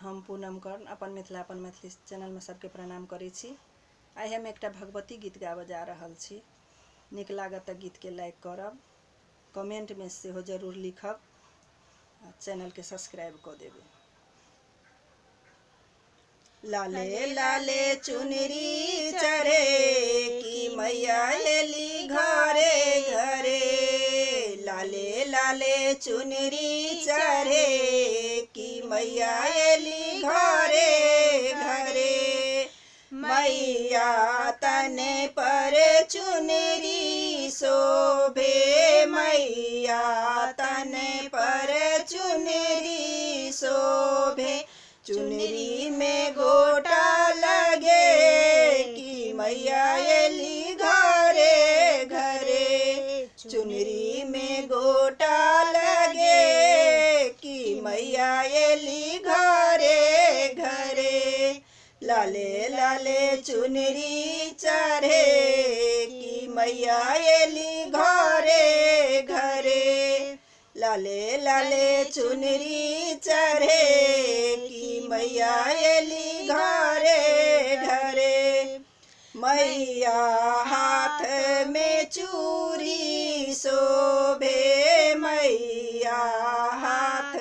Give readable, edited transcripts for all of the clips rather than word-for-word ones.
हम पूनम कर्ण अपन मिथिला अपन मैथिली चैनल में सबके प्रणाम करै छी। आइ हम एकटा भगवती गीत गाबऽ जा रहल छी। नीक लागत तऽ गीत के लाइक करब, कमेंट में सेहो जरूर लिखब, चैनल के सब्सक्राइब कऽ देबै। लाले लाले चुनरी चढ़े की मैया एली घरे घरे, लाले लाले चुनरी चढ़े की मैया एली घरे घरे। मैया तने पर चुनरी शोभे, मैया तने पर चुनरी शोभे। चुनरी में गोटा लगे कि मैया एली घरे घरे, चुनरी में गोटा लगे कि मैया एली घरे घरे। लाले लाले चुनरी चढ़े कि मैया एली घरे घरे, लाले लाले चुनरी चढ़े कि मैया एली घरे घरे। मैया हाथ में चूड़ी शोभे, मैया हाथ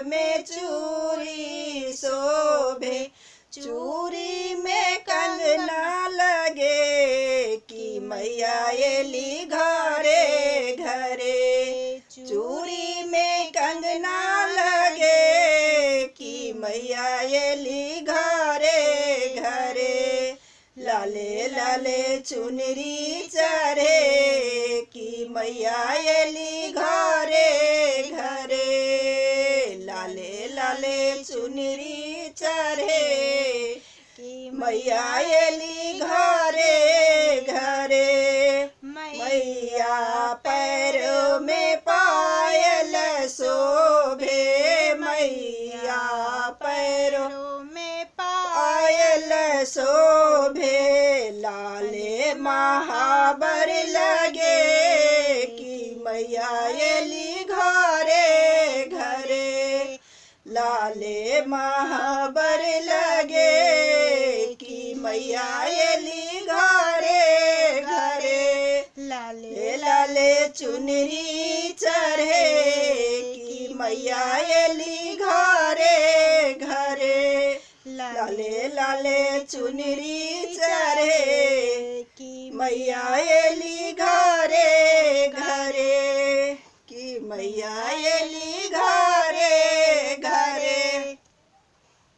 में चूड़ी शोभे। चूड़ी में कंगना लगे कि मैया एली घरे घरे, चूड़ी में कंगना लगे कि मैया एली घरे घरे। लाले लाले चुनरी चढ़े कि मैया एली घरे घरे, लाले लाले चुनरी चढ़े कि मैया एली घरे घरे। मैया पैरों में पायल शोभे, मैया पैरों में पायल शोभे। लाले महाबर लगे कि मैया एली घरे घरे, लाले महाबर लगे कि मैया एली घरे घरे। लाले लाले चुनरी चढ़े कि मैया एली घरे घरे, लाले लाले चुनरी चढ़े कि मैया एली घरे।